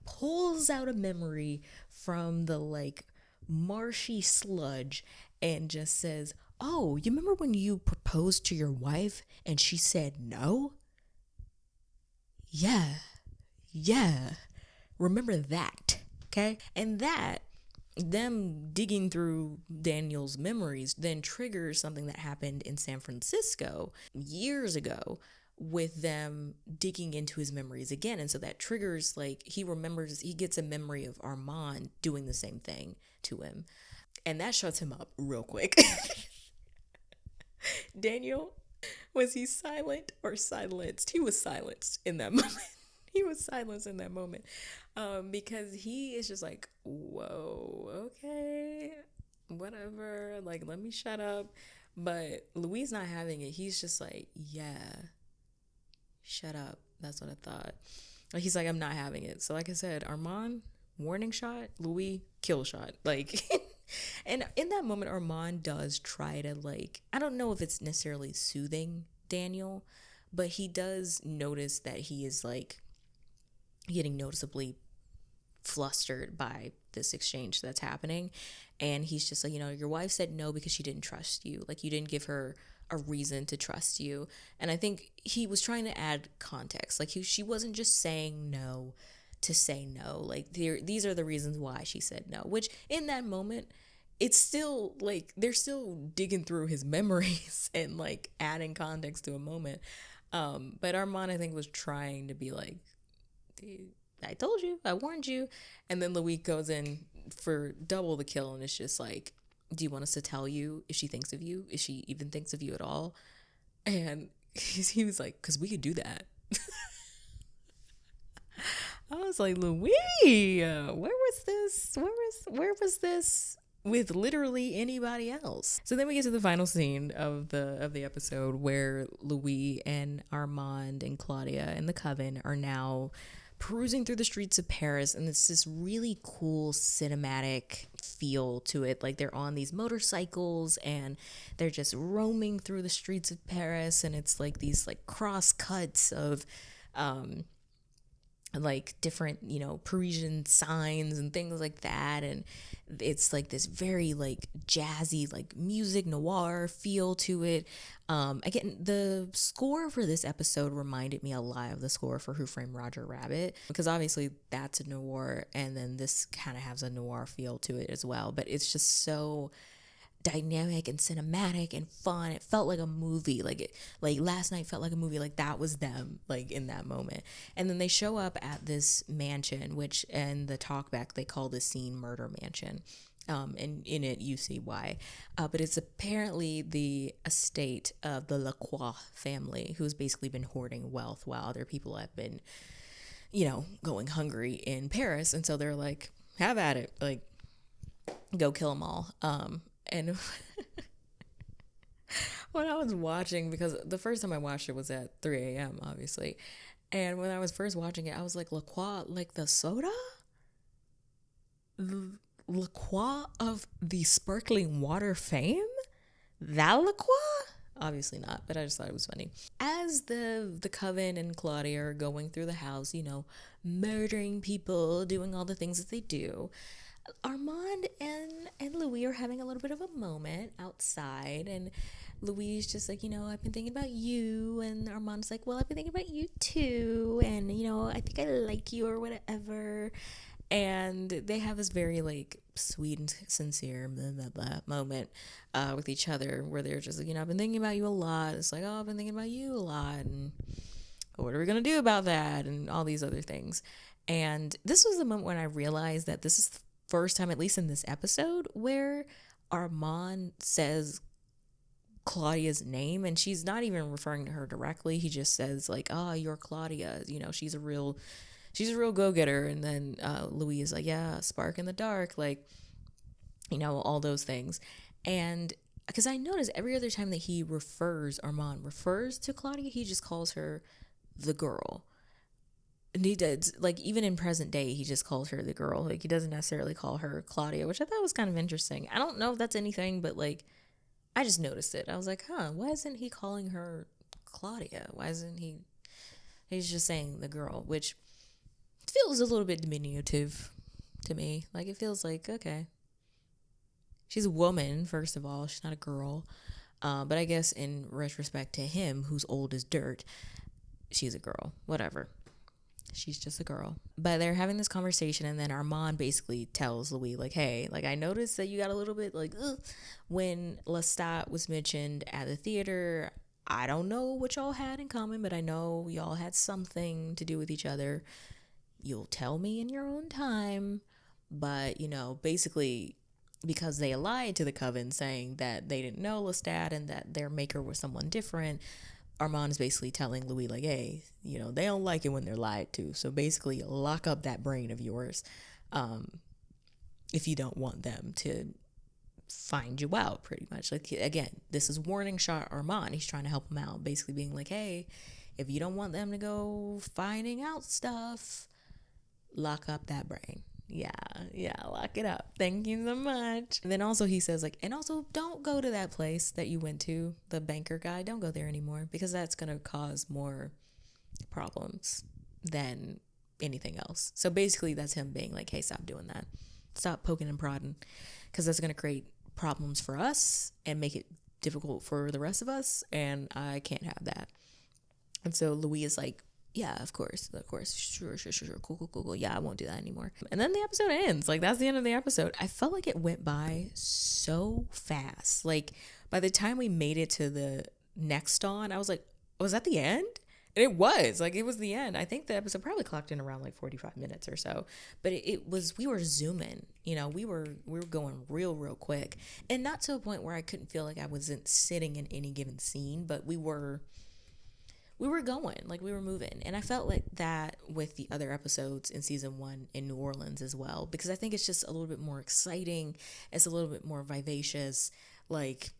A: pulls out a memory from the like marshy sludge, and just says, oh, you remember when you proposed to your wife and she said no? Yeah. Remember that, okay? And that, them digging through Daniel's memories, then triggers something that happened in San Francisco years ago with them digging into his memories again. And so that triggers, like, he gets a memory of Armand doing the same thing to him. And that shuts him up real quick. Daniel, was he silent or silenced? He was silenced in that moment. He was silenced in that moment. Because he is just like, whoa, okay, whatever. Like, let me shut up. But Louis not having it. He's just like, yeah, shut up. That's what I thought. Like, he's like, I'm not having it. So like I said, Armand, warning shot. Louis, kill shot. Like, and in that moment, Armand does try to, like, I don't know if it's necessarily soothing Daniel, but he does notice that he is, like, getting noticeably flustered by this exchange that's happening. And he's just like, your wife said no because she didn't trust you. Like, you didn't give her a reason to trust you. And I think he was trying to add context. Like, she wasn't just saying no to say no. Like, these are the reasons why she said no, which in that moment, it's still like they're still digging through his memories and, like, adding context to a moment. But Armand, I think, was trying to be like, I told you, I warned you. And then Louis goes in for double the kill, and it's just like, do you want us to tell you if she thinks of you, if she even thinks of you at all? And he was like, because we could do that. I was like, Louis, where was this? Where was this with literally anybody else? So then we get to the final scene of the episode, where Louis and Armand and Claudia and the Coven are now perusing through the streets of Paris, and it's this really cool cinematic feel to it. Like, they're on these motorcycles and they're just roaming through the streets of Paris, and it's like these, like, cross cuts of like different, Parisian signs and things like that. And it's like this very, like, jazzy, like, music noir feel to it. Again, the score for this episode reminded me a lot of the score for Who Framed Roger Rabbit, because obviously that's a noir, and then this kind of has a noir feel to it as well. But it's just so dynamic and cinematic and fun. It felt like a movie. Like last night felt like a movie. Like, that was them, like, in that moment. And then they show up at this mansion, which in the talkback they call the scene Murder Mansion. And in it you see why. But it's apparently the estate of the Lacroix family, who's basically been hoarding wealth while other people have been, going hungry in Paris. And so they're like, have at it. Like, go kill them all. And when I was watching, because the first time I watched it was at 3 a.m., obviously. And when I was first watching it, I was like, La Croix, like the soda? La Croix of the sparkling water fame? That La Croix? Obviously not, but I just thought it was funny. As the Coven and Claudia are going through the house, murdering people, doing all the things that they do, Armand and Louis are having a little bit of a moment outside, and Louis is just like, I've been thinking about you, and Armand's like, well, I've been thinking about you too, and I think I like you or whatever. And they have this very, like, sweet and sincere blah, blah, blah moment with each other, where they're just like, I've been thinking about you a lot. It's like, oh, I've been thinking about you a lot, and what are we gonna do about that, and all these other things. And this was the moment when I realized that this is the first time, at least in this episode, where Armand says Claudia's name, and she's not even referring to her directly. He just says, like, oh, you're Claudia, she's a real go-getter. And then Louis is like, yeah, spark in the dark, like, all those things. And because I noticed every other time that Armand refers to Claudia, he just calls her the girl. And he did, like, even in present day, he just calls her the girl. Like, he doesn't necessarily call her Claudia, which I thought was kind of interesting. I don't know if that's anything, but, like, I just noticed it. I was like, why isn't he calling her Claudia? Why isn't he's just saying the girl, which feels a little bit diminutive to me. Like, it feels like, okay, she's a woman, first of all. She's not a girl. But I guess in retrospect to him, who's old as dirt, she's a girl. Whatever. She's just a girl. But they're having this conversation, and then Armand basically tells Louis, like, hey, like, I noticed that you got a little bit, like, ugh, when Lestat was mentioned at the theater. I don't know what y'all had in common, but I know y'all had something to do with each other. You'll tell me in your own time. But, basically, because they lied to the coven saying that they didn't know Lestat and that their maker was someone different, Armand is basically telling Louis, like, hey, they don't like it when they're lied to. So basically, lock up that brain of yours if you don't want them to find you out, pretty much. Like, again, this is warning shot Armand. He's trying to help him out, basically being like, hey, if you don't want them to go finding out stuff, lock up that brain. Yeah, lock it up. Thank you so much. And then also he says, like, and also don't go to that place that you went to, the banker guy. Don't go there anymore, because that's going to cause more problems than anything else. So basically that's him being like, hey, stop doing that. Stop poking and prodding, because that's going to create problems for us and make it difficult for the rest of us, and I can't have that. And so Louis is like, yeah, of course, sure, cool, yeah, I won't do that anymore. And then the episode ends. Like, that's the end of the episode. I felt like it went by so fast. Like, by the time we made it to the next dawn, I was like, was that the end? And it was the end. I think the episode probably clocked in around like 45 minutes or so, but it was, we were zooming, we were going real quick, and not to a point where I couldn't feel like I wasn't sitting in any given scene, but we were going, like, we were moving. And I felt like that with the other episodes in season 1 in New Orleans as well, because I think it's just a little bit more exciting. It's a little bit more vivacious. Like,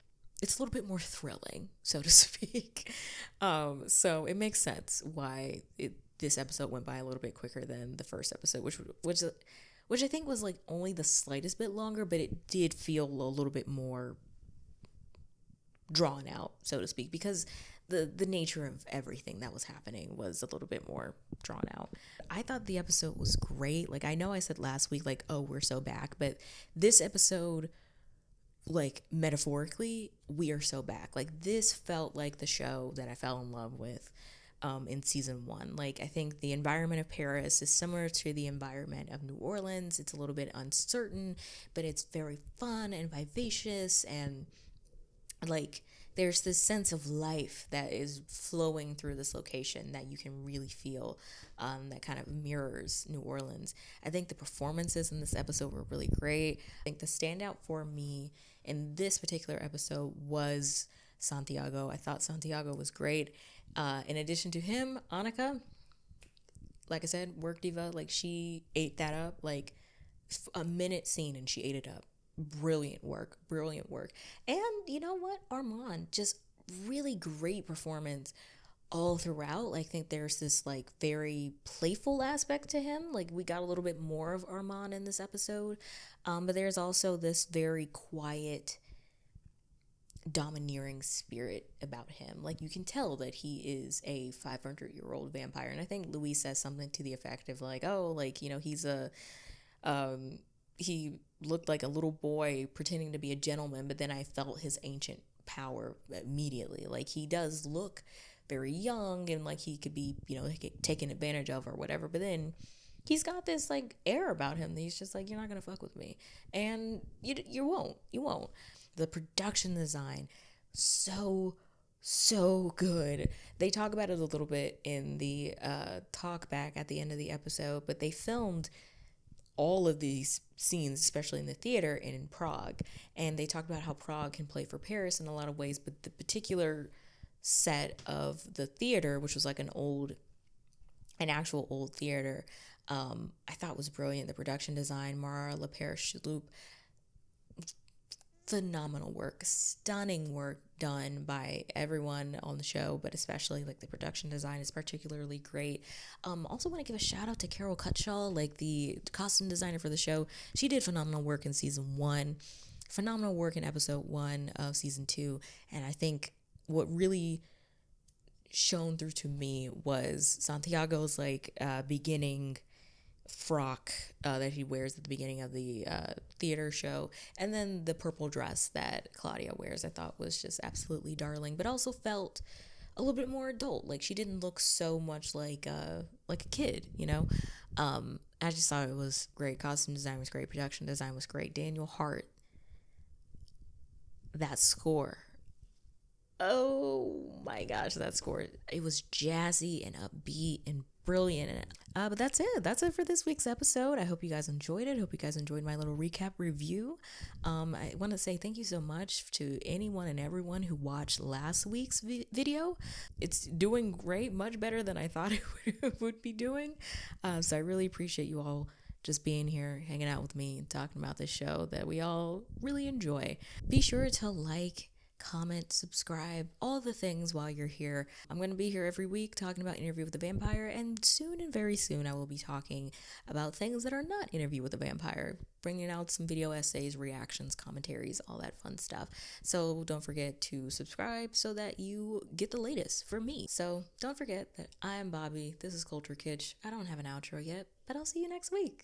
A: it's a little bit more thrilling, so to speak. So it makes sense why this episode went by a little bit quicker than the first episode, which I think was like only the slightest bit longer, but it did feel a little bit more drawn out, so to speak, because the nature of everything that was happening was a little bit more drawn out. I thought the episode was great. Like, I know I said last week, like, oh, we're so back, but this episode, like, metaphorically, we are so back. Like, this felt like the show that I fell in love with in season 1. Like, I think the environment of Paris is similar to the environment of New Orleans. It's a little bit uncertain, but it's very fun and vivacious, and like, there's this sense of life that is flowing through this location that you can really feel, that kind of mirrors New Orleans. I think the performances in this episode were really great. I think the standout for me in this particular episode was Santiago. I thought Santiago was great. In addition to him, Annika, like I said, work diva, like, she ate that up. Like, a minute scene and she ate it up. Brilliant work. And you know what, Armand, just really great performance all throughout. Like, I think there's this, like, very playful aspect to him. Like, we got a little bit more of Armand in this episode, but there's also this very quiet, domineering spirit about him. Like, you can tell that he is a 500-year-old vampire. And I think Louis says something to the effect of, like, oh, like, he's a he looked like a little boy pretending to be a gentleman, but then I felt his ancient power immediately. Like, he does look very young and like he could be, taken advantage of or whatever, but then he's got this, like, air about him that he's just like, you're not gonna fuck with me, and you won't. The production design, so good. They talk about it a little bit in the talk back at the end of the episode, but they filmed all of these scenes, especially in the theater and in Prague. And they talked about how Prague can play for Paris in a lot of ways, but the particular set of the theater, which was like an actual old theater, I thought was brilliant. The production design, Mara Lapierre-Chaloup, phenomenal work, stunning work done by everyone on the show, but especially like the production design is particularly great. Also want to give a shout out to Carol Cutshaw, like the costume designer for the show. She did phenomenal work in season 1, phenomenal work in episode 1 of season 2, and I think what really shone through to me was Santiago's like beginning frock that he wears at the beginning of the theater show, and then the purple dress that Claudia wears, I thought was just absolutely darling, but also felt a little bit more adult. Like, she didn't look so much like a kid, I just thought it was great. Costume design was great, production design was great. Daniel Hart, that score, Oh my gosh, that score. It was jazzy and upbeat and brilliant. But that's it. That's it for this week's episode. I hope you guys enjoyed it. Hope you guys enjoyed my little recap review. I want to say thank you so much to anyone and everyone who watched last week's video. It's doing great, much better than I thought it would be doing. So I really appreciate you all just being here, hanging out with me, and talking about this show that we all really enjoy. Be sure to like, comment, subscribe, all the things while you're here. I'm going to be here every week talking about Interview with the Vampire, and soon and very soon I will be talking about things that are not Interview with the Vampire, bringing out some video essays, reactions, commentaries, all that fun stuff. So don't forget to subscribe so that you get the latest from me. So don't forget that I am Bobby. This is Culture Kitsch. I don't have an outro yet, but I'll see you next week.